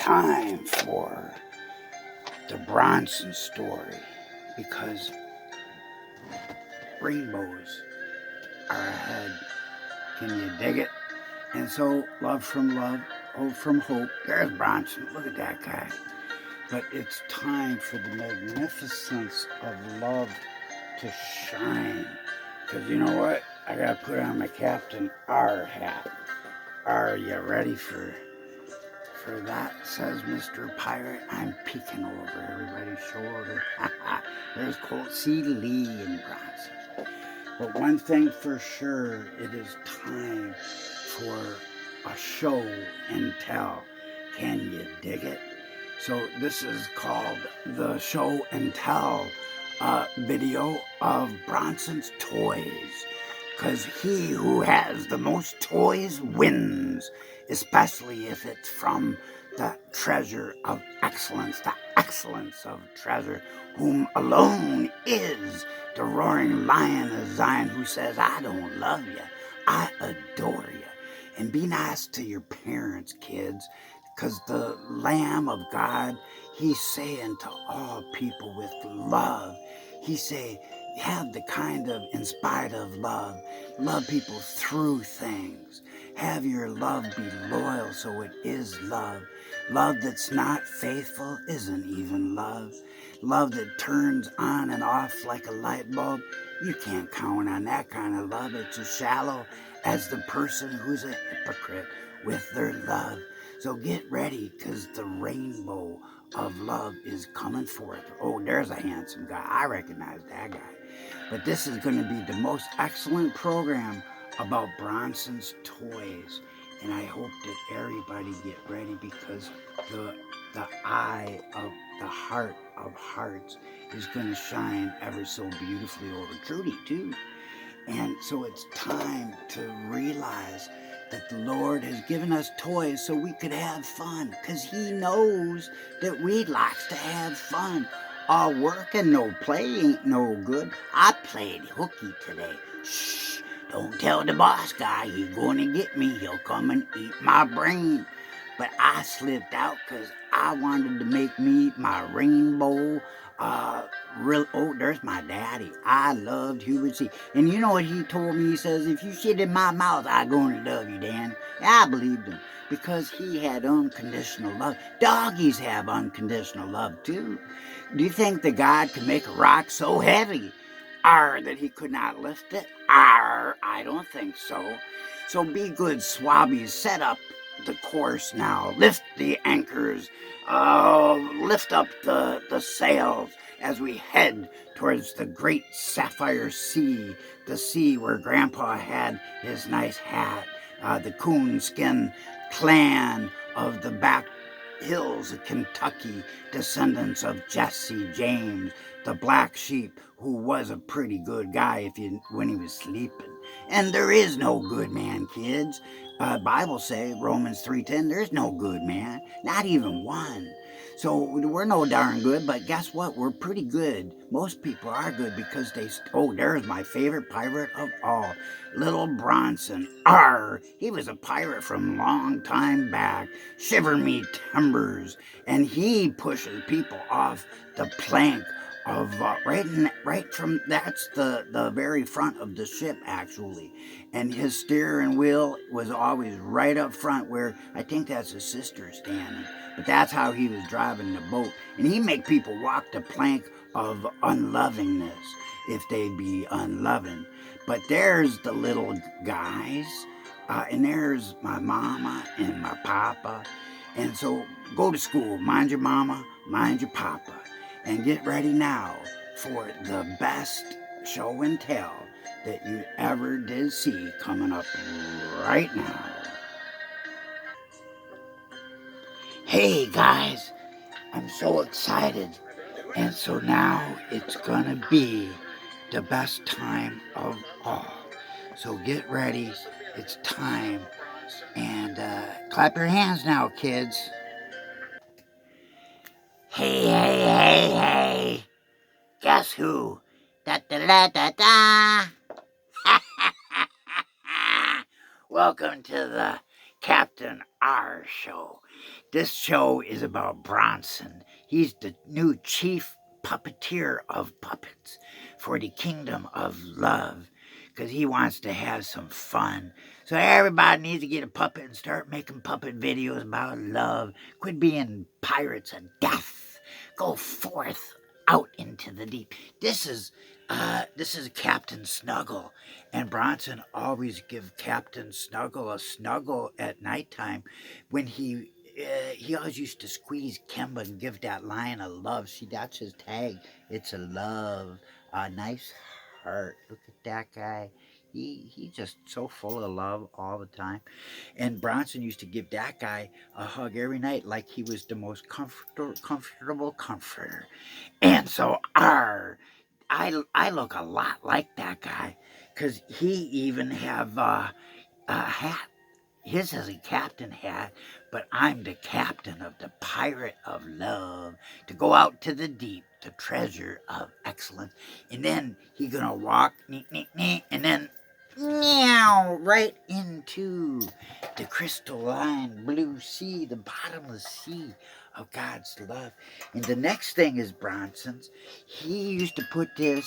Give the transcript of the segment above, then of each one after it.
time for the Bronson story, because rainbows are ahead. Can you dig it? And so, love, hope from hope. There's Bronson. Look at that guy. But it's time for the magnificence of love to shine. Because you know what? I got to put on my Captain R hat. Are you ready for that, says Mr. Pirate? I'm peeking over everybody's shoulder. There's Colt C. Lee and Bronson. But one thing for sure, it is time for a show and tell. Can you dig it? So this is called the show and tell video of Bronson's toys. Because he who has the most toys wins, especially if it's from the treasure of excellence, the excellence of treasure, whom alone is the roaring lion of Zion, who says, I don't love you, I adore you. And be nice to your parents, kids, because the Lamb of God, he's saying to all people with love, he say, have the kind of, in spite of love people through things. Have your love be loyal, so it is love. Love that's not faithful isn't even love. Love that turns on and off like a light bulb, you can't count on that kind of love. It's as shallow as the person who's a hypocrite with their love. So get ready, because the rainbow of love is coming forth. Oh, there's a handsome guy. I recognize that guy. But this is going to be the most excellent program about Bronson's toys. And I hope that everybody get ready, because the eye of the heart of hearts is going to shine ever so beautifully over Trudy, too. And so it's time to realize that the Lord has given us toys so we could have fun, because he knows that we likes to have fun. All work and no play ain't no good. I played hooky today. Shh, don't tell the boss guy, he's going to get me. He'll come and eat my brain. But I slipped out because I wanted to make me my rainbow oh, there's my daddy. I loved Hubert C. And you know what he told me? He says, if you shit in my mouth, I'm going to love you, Dan. I believed him, because he had unconditional love. Doggies have unconditional love, too. Do you think that God can make a rock so heavy that he could not lift it? I don't think so. So be good, swabbies. Set up the course now. Lift the anchors. Lift up the sails as we head towards the great sapphire sea, the sea where Grandpa had his nice hat, the coonskin clan of the back hills of Kentucky, descendants of Jesse James, the black sheep, who was a pretty good guy when he was sleeping. And there is no good man, kids. Bible say, Romans 3:10, there's no good man, not even one. So we're no darn good, but guess what? We're pretty good. Most people are good because there's my favorite pirate of all, Little Bronson. He was a pirate from long time back. Shiver me timbers. And he pushes people off the plank of right from, that's the very front of the ship, actually. And his steering wheel was always right up front, where I think that's his sister standing. But that's how he was driving the boat. And he make people walk the plank of unlovingness, if they be unloving. But there's the little guys, and there's my mama and my papa. And so go to school, mind your mama, mind your papa, and get ready now for the best show and tell that you ever did see, coming up right now. Hey guys, I'm so excited. And so now it's gonna be the best time of all. So get ready, it's time. And clap your hands now, kids. Hey. Guess who? Da-da-da-da-da. Welcome to the Captain R show. This show is about Bronson. He's the new chief puppeteer of puppets for the kingdom of love because he wants to have some fun. So everybody needs to get a puppet and start making puppet videos about love. Quit being pirates of death. Go forth out into the deep. This is Captain Snuggle, and Bronson always give Captain Snuggle a snuggle at nighttime when he always used to squeeze Kimba and give that lion a love. See, that's his tag. It's a love, a nice heart. Look at that guy. He's just so full of love all the time. And Bronson used to give that guy a hug every night like he was the most comfortable comforter. And so I look a lot like that guy because he even have a hat. His is a captain hat, but I'm the captain of the pirate of love to go out to the deep, the treasure of excellence. And then he gonna walk, and then meow right into the crystalline blue sea, the bottomless sea of God's love. And the next thing is Bronson's. He used to put this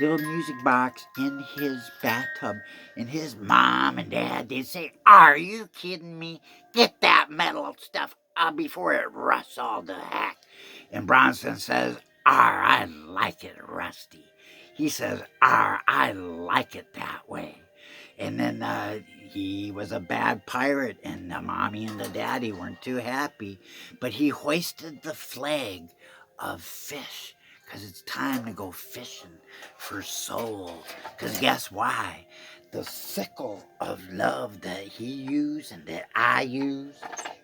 little music box in his bathtub, and his mom and dad, they'd say, "Are you kidding me? Get that metal stuff before it rusts all to heck." And Bronson says, I like it rusty." He says, I like it that way." And then he was a bad pirate, and the mommy and the daddy weren't too happy. But he hoisted the flag of fish because it's time to go fishing for souls. Because guess why? The sickle of love that he used and that I use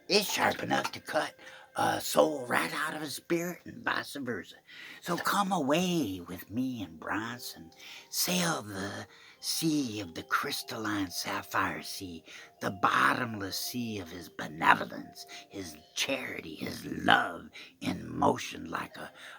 is sharp enough to cut a soul right out of a spirit and vice versa. So come away with me and Bronson. Sail the sea of the crystalline sapphire sea, the bottomless sea of his benevolence, his charity, his love in motion like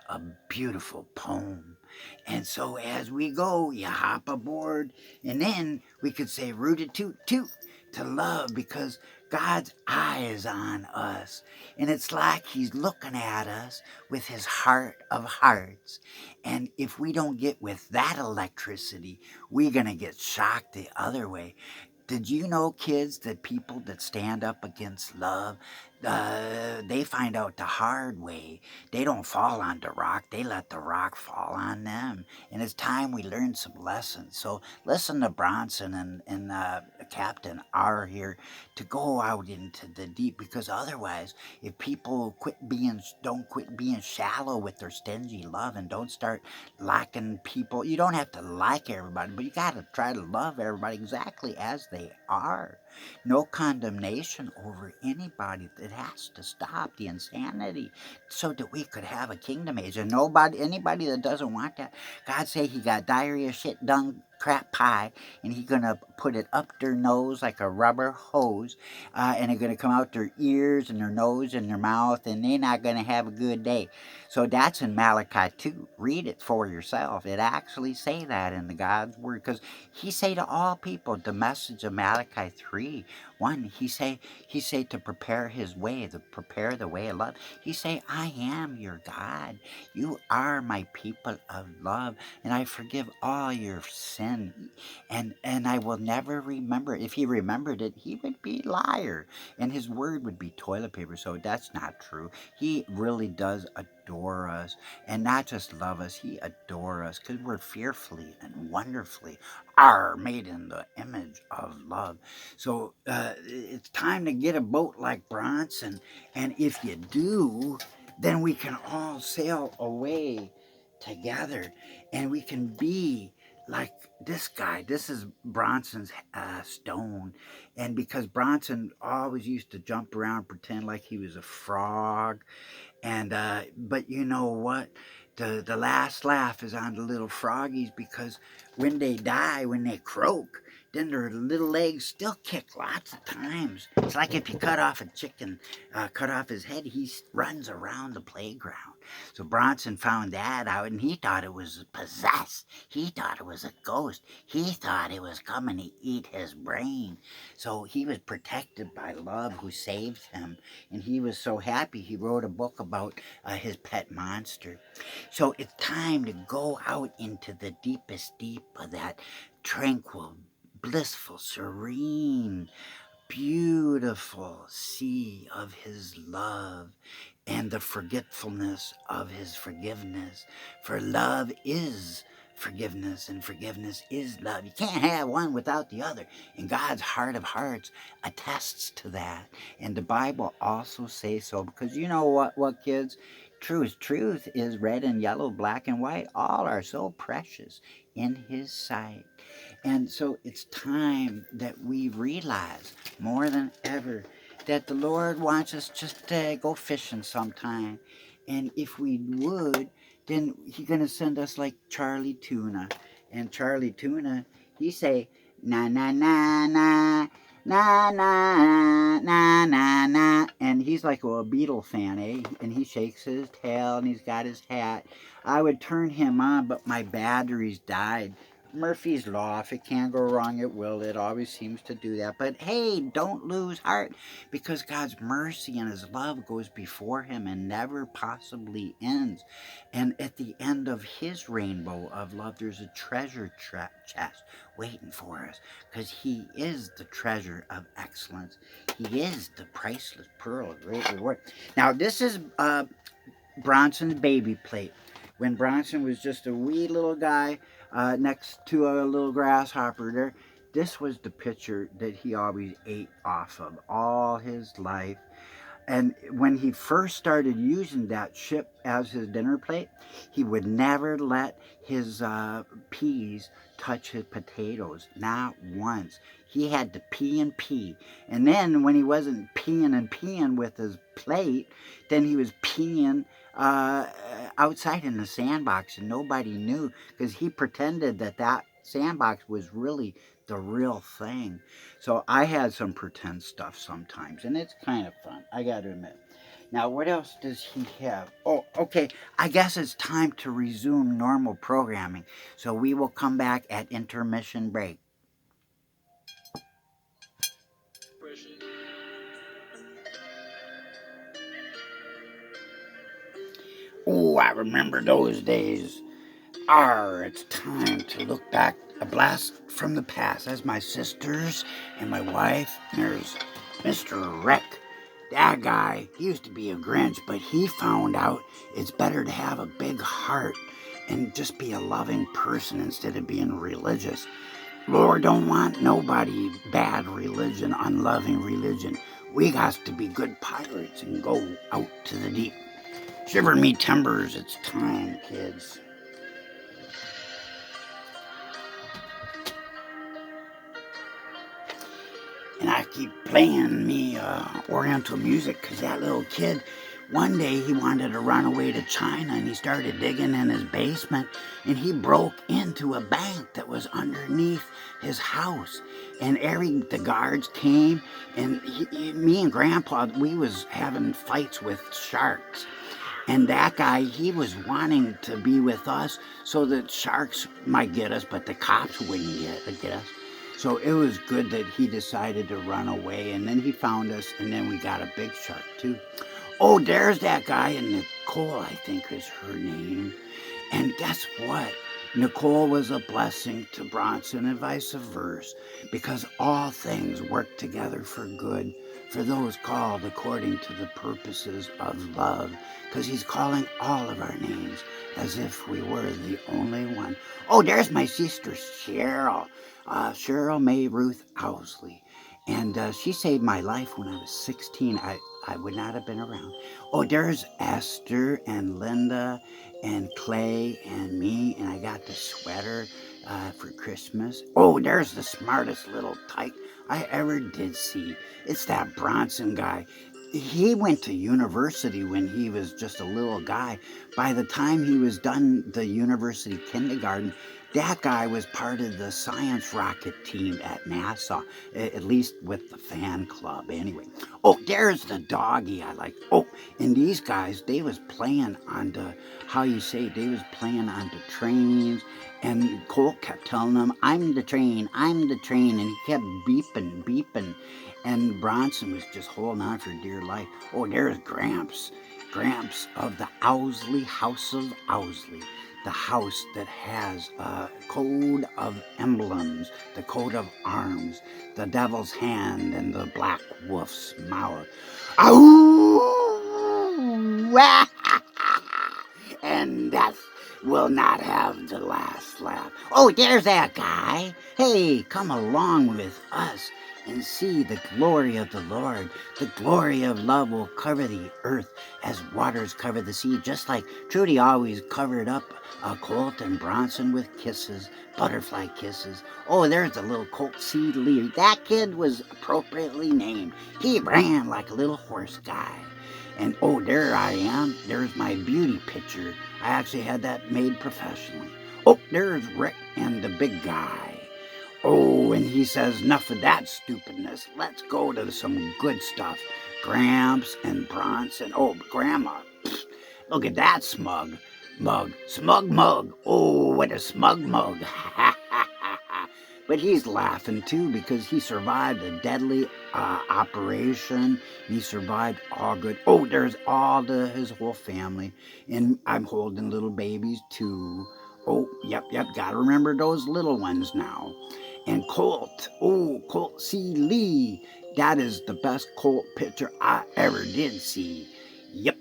a beautiful poem. And so as we go, you hop aboard, and then we could say rooted toot toot to love because God's eye is on us. And it's like he's looking at us with his heart of hearts. And if we don't get with that electricity, we're going to get shocked the other way. Did you know, kids, that people that stand up against love, they find out the hard way. They don't fall on the rock. They let the rock fall on them. And it's time we learn some lessons. So listen to Bronson and Captain R here to go out into the deep, because otherwise, if people don't quit being shallow with their stingy love and don't start liking people, you don't have to like everybody, but you got to try to love everybody exactly as they are. No condemnation over anybody. It has to stop the insanity so that we could have a kingdom age. And anybody that doesn't want that, God say he got diarrhea, shit, dung, crap pie, and he's gonna put it up their nose like a rubber hose, and it's gonna come out their ears and their nose and their mouth, and they're not gonna have a good day. So that's in Malachi 2. Read it for yourself. It actually say that in the God's word, because he say to all people, the message of Malachi 3:1, he say to prepare his way, to prepare the way of love. He say, I am your God. You are my people of love, and I forgive all your sin, and I will never remember it. If he remembered it, he would be a liar, and his word would be toilet paper. So that's not true. He really does adore us, and not just love us, he adore us, because we're fearfully and wonderfully are made in the image of love. So it's time to get a boat like Bronson, and if you do, then we can all sail away together, and we can be like this guy. This is Bronson's stone, and because Bronson always used to jump around, pretend like he was a frog, and but you know what? The last laugh is on the little froggies, because when they die, when they croak, then their little legs still kick lots of times. It's like if you cut off a chicken, cut off his head, he runs around the playground. So Bronson found that out, and he thought it was possessed. He thought it was a ghost. He thought it was coming to eat his brain. So he was protected by love, who saved him, and he was so happy he wrote a book about his pet monster. So it's time to go out into the deepest deep of that tranquil, blissful, serene, beautiful sea of his love and the forgetfulness of his forgiveness. For love is forgiveness, and forgiveness is love. You can't have one without the other. And God's heart of hearts attests to that. And the Bible also says so, because you know what, kids? Truth is red and yellow, black and white. All are so precious in his sight. And so it's time that we realize more than ever that the Lord wants us just to go fishing sometime. And if we would, then He's going to send us like Charlie Tuna. And Charlie Tuna, he say, na na na na, na na na na na. And he's like a Beatle fan, eh? And he shakes his tail and he's got his hat. I would turn him on, but my batteries died. Murphy's Law, if it can't go wrong, it will. It always seems to do that. But hey, don't lose heart, because God's mercy and his love goes before him and never possibly ends. And at the end of his rainbow of love, there's a treasure chest waiting for us, because he is the treasure of excellence. He is the priceless pearl of great reward. Now, this is Bronson's baby plate. When Bronson was just a wee little guy, next to a little grasshopper there, this was the picture that he always ate off of all his life. And when he first started using that ship as his dinner plate, he would never let his peas touch his potatoes, not once. He had to pee and pee. And then when he wasn't peeing with his plate, then he was peeing outside in the sandbox, and nobody knew, because he pretended that sandbox was really the real thing. So I had some pretend stuff sometimes, and it's kind of fun, I got to admit. Now, what else does he have? Oh, okay, I guess it's time to resume normal programming. So we will come back at intermission break. Oh, I remember those days. It's time to look back, a blast from the past. That's my sisters and my wife. There's Mr. Wreck. That guy, he used to be a Grinch, but he found out it's better to have a big heart and just be a loving person instead of being religious. Lord don't want nobody bad religion, unloving religion. We got to be good pirates and go out to the deep. Shiver me timbers, it's time, kids. And I keep playing me Oriental music, because that little kid, one day he wanted to run away to China, and he started digging in his basement, and he broke into a bank that was underneath his house. And the guards came, and me and Grandpa, we was having fights with sharks. And that guy, he was wanting to be with us so that sharks might get us, but the cops wouldn't get us. So it was good that he decided to run away, and then he found us, and then we got a big shark too. Oh, there's that guy, and Nicole, I think is her name. And guess what? Nicole was a blessing to Bronson and vice versa, because all things work together for good for those called according to the purposes of love, because he's calling all of our names as if we were the only one. Oh, there's my sister Cheryl. Cheryl May Ruth Owsley. And she saved my life when I was 16. I would not have been around. Oh, there's Esther and Linda and Clay and me, and I got the sweater for Christmas. Oh, there's the smartest little tyke I ever did see. It's that Bronson guy. He went to university when he was just a little guy. By the time he was done the university kindergarten, that guy was part of the science rocket team at NASA, at least with the fan club anyway. Oh, there's the doggy I like. Oh, and these guys, they was playing on the, how you say, they was playing on the trains, and Colt kept telling them, I'm the train, and he kept beeping, beeping, and Bronson was just holding on for dear life. Oh, there's Gramps. Gramps of the Owsley House of Owsley, the house that has a code of emblems, the coat of arms, the devil's hand, and the black wolf's mouth. Ow! And death will not have the last laugh. Oh, there's that guy. Hey, come along with us and see the glory of the Lord. The glory of love will cover the earth as waters cover the sea, just like Trudy always covered up Colt and Bronson with kisses, butterfly kisses. Oh, there's the little Colt C. Leary. That kid was appropriately named. He ran like a little horse guy. And oh, there I am. There's my beauty picture. I actually had that made professionally. Oh, there's Rick and the big guy. Oh, and he says, enough of that stupidness. Let's go to some good stuff. Gramps and Bronson. Oh, Grandma. Pfft, look at that smug mug. Smug mug. Oh, what a smug mug. But he's laughing too because he survived a deadly operation. He survived all good. Oh, there's all his whole family. And I'm holding little babies too. Oh, yep, gotta remember those little ones now. And Colt, oh, Colt C. Lee, that is the best Colt picture I ever did see. Yep.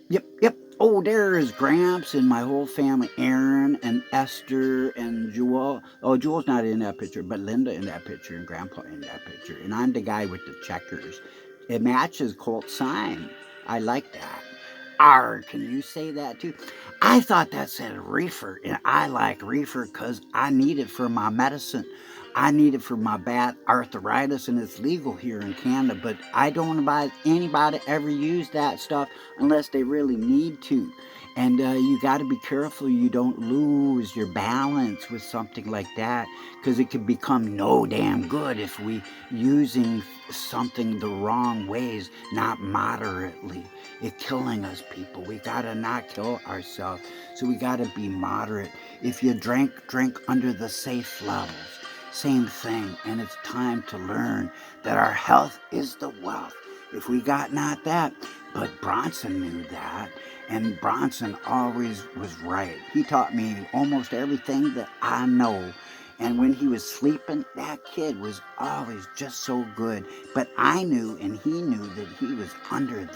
Oh, there's Gramps and my whole family, Aaron and Esther and Jewel. Oh, Jewel's not in that picture, but Linda in that picture and Grandpa in that picture. And I'm the guy with the checkers. It matches Colt's sign. I like that. R, can you say that too? I thought that said reefer, and I like reefer because I need it for my medicine. I need it for my bad arthritis, and it's legal here in Canada, but I don't advise anybody ever use that stuff unless they really need to. And you got to be careful you don't lose your balance with something like that, because it could become no damn good if we using something the wrong ways, not moderately. It's killing us, people. We got to not kill ourselves, so we got to be moderate. If you drink under the safe levels. Same thing, and it's time to learn that our health is the wealth. If we got not that, but Bronson knew that, and Bronson always was right. He taught me almost everything that I know, and when he was sleeping, that kid was always just so good. But I knew, and he knew, that he was under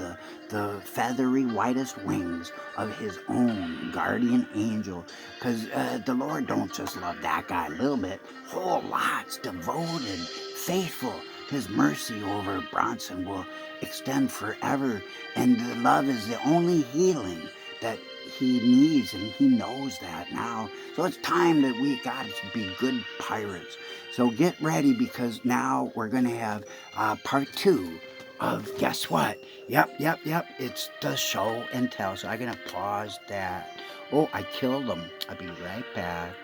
the feathery whitest wings of his own guardian angel, because the Lord don't just love that guy a little bit, whole lots, devoted, faithful. His mercy over Bronson will extend forever, and the love is the only healing that he needs, and he knows that now. So it's time that we got to be good pirates. So get ready, because now we're going to have part 2 of, guess what? Yep. It's the show and tell. So I'm going to pause that. Oh, I killed him. I'll be right back.